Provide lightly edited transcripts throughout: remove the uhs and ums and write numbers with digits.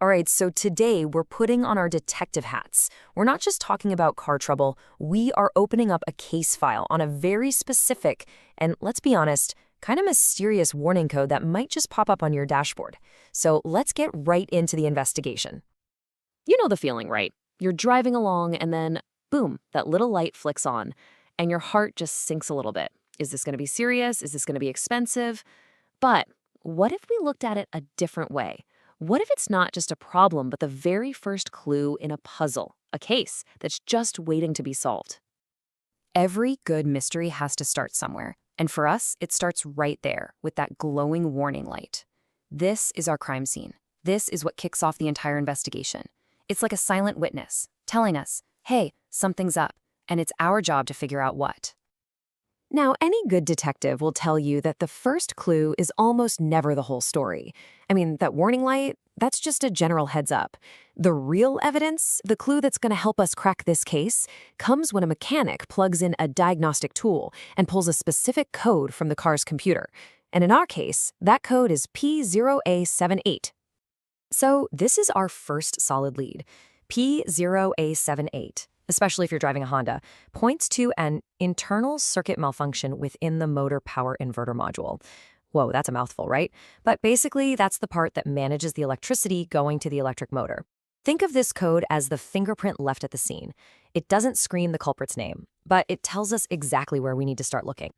All right, so today we're putting on our detective hats. We're not just talking about car trouble, we are opening up a case file on a very specific, and let's be honest, kind of mysterious warning code that might just pop up on your dashboard. So let's get right into the investigation. You know the feeling, right? You're driving along and then, boom, that little light flicks on, and your heart just sinks a little bit. Is this going to be serious? Is this going to be expensive? But what if we looked at it a different way? What if it's not just a problem, but the very first clue in a puzzle, a case that's just waiting to be solved? Every good mystery has to start somewhere. And for us, it starts right there with that glowing warning light. This is our crime scene. This is what kicks off the entire investigation. It's like a silent witness telling us, hey, something's up, and it's our job to figure out what. Now, any good detective will tell you that the first clue is almost never the whole story. I mean, that warning light, that's just a general heads up. The real evidence, the clue that's going to help us crack this case, comes when a mechanic plugs in a diagnostic tool and pulls a specific code from the car's computer. And in our case, that code is P0A78. So this is our first solid lead. P0A78, especially if you're driving a Honda, points to an internal circuit malfunction within the motor power inverter module. Whoa, that's a mouthful, right? But basically, that's the part that manages the electricity going to the electric motor. Think of this code as the fingerprint left at the scene. It doesn't scream the culprit's name, but it tells us exactly where we need to start looking.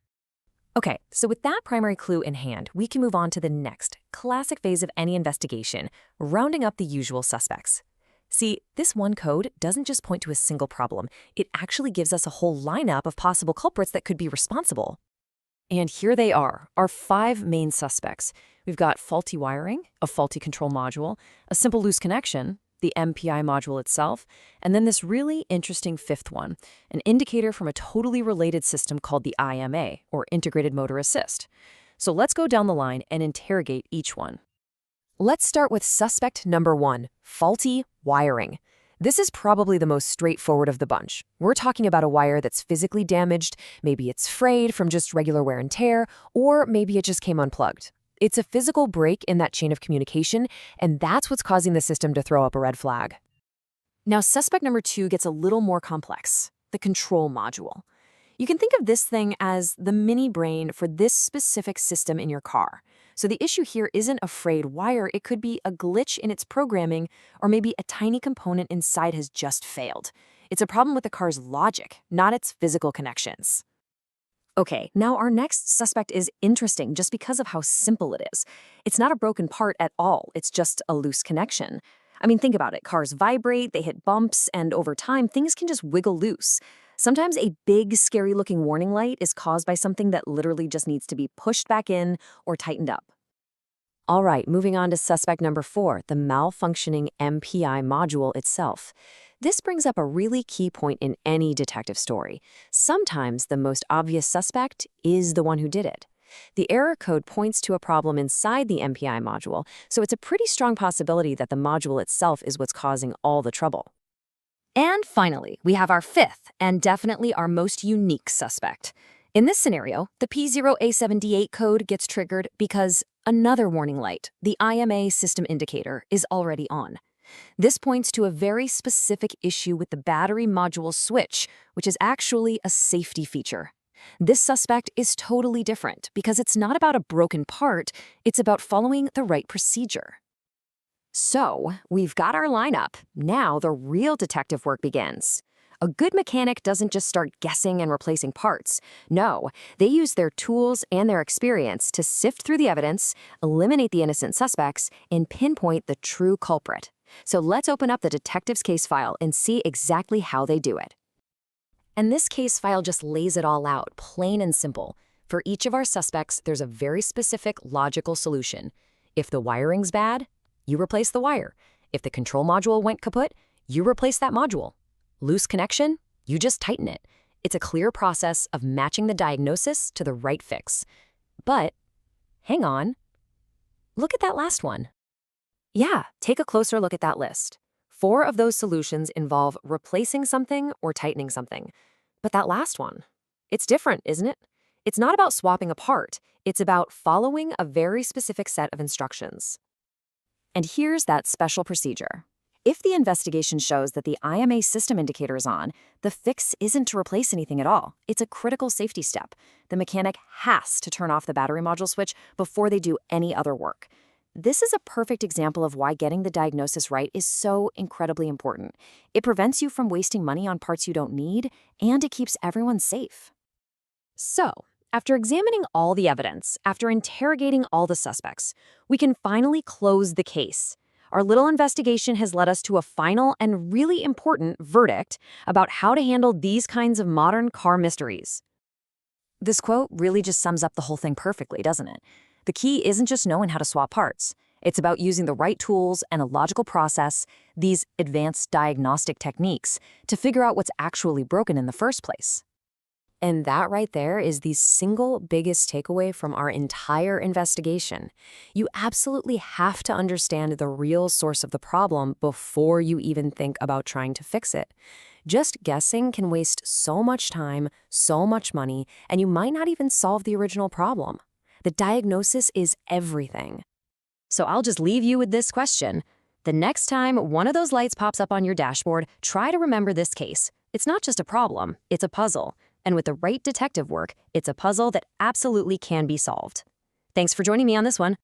Okay, so with that primary clue in hand, we can move on to the next classic phase of any investigation, rounding up the usual suspects. See, this one code doesn't just point to a single problem. It actually gives us a whole lineup of possible culprits that could be responsible. And here they are, our 5 main suspects. We've got faulty wiring, a faulty control module, a simple loose connection, the MPI module itself, and then this really interesting 5th one, an indicator from a totally related system called the IMA, or Integrated Motor Assist. So let's go down the line and interrogate each one. Let's start with suspect number 1, faulty wiring. This is probably the most straightforward of the bunch. We're talking about a wire that's physically damaged, maybe it's frayed from just regular wear and tear, or maybe it just came unplugged. It's a physical break in that chain of communication, and that's what's causing the system to throw up a red flag. Now, suspect number 2 gets a little more complex, the control module. You can think of this thing as the mini brain for this specific system in your car. So the issue here isn't a frayed wire, it could be a glitch in its programming, or maybe a tiny component inside has just failed. It's a problem with the car's logic, not its physical connections. Okay, now our next suspect is interesting just because of how simple it is. It's not a broken part at all, it's just a loose connection. I mean, think about it. Cars vibrate, they hit bumps, and over time, things can just wiggle loose. Sometimes a big, scary-looking warning light is caused by something that literally just needs to be pushed back in or tightened up. All right, moving on to suspect number 4, the malfunctioning MPI module itself. This brings up a really key point in any detective story. Sometimes the most obvious suspect is the one who did it. The error code points to a problem inside the MPI module, so it's a pretty strong possibility that the module itself is what's causing all the trouble. And finally, we have our 5th, and definitely our most unique suspect. In this scenario, the P0A78 code gets triggered because another warning light, the IMA system indicator, is already on. This points to a very specific issue with the battery module switch, which is actually a safety feature. This suspect is totally different because it's not about a broken part, it's about following the right procedure. So, we've got our lineup. Now the real detective work begins. A good mechanic doesn't just start guessing and replacing parts. No, they use their tools and their experience to sift through the evidence, eliminate the innocent suspects, and pinpoint the true culprit. So let's open up the detective's case file and see exactly how they do it. And this case file just lays it all out, plain and simple. For each of our suspects, there's a very specific logical solution. If the wiring's bad, you replace the wire. If the control module went kaput, you replace that module. Loose connection, you just tighten it. It's a clear process of matching the diagnosis to the right fix. But, hang on, look at that last one. Yeah, take a closer look at that list. 4 of those solutions involve replacing something or tightening something. But that last one, it's different, isn't it? It's not about swapping a part. It's about following a very specific set of instructions. And here's that special procedure. If the investigation shows that the IMA system indicator is on, the fix isn't to replace anything at all. It's a critical safety step. The mechanic has to turn off the battery module switch before they do any other work. This is a perfect example of why getting the diagnosis right is so incredibly important. It prevents you from wasting money on parts you don't need, and it keeps everyone safe. So, after examining all the evidence, after interrogating all the suspects, we can finally close the case. Our little investigation has led us to a final and really important verdict about how to handle these kinds of modern car mysteries. This quote really just sums up the whole thing perfectly, doesn't it? The key isn't just knowing how to swap parts. It's about using the right tools and a logical process, these advanced diagnostic techniques, to figure out what's actually broken in the first place. And that right there is the single biggest takeaway from our entire investigation. You absolutely have to understand the real source of the problem before you even think about trying to fix it. Just guessing can waste so much time, so much money, and you might not even solve the original problem. The diagnosis is everything. So I'll just leave you with this question. The next time one of those lights pops up on your dashboard, try to remember this case. It's not just a problem, it's a puzzle. And with the right detective work, it's a puzzle that absolutely can be solved. Thanks for joining me on this one.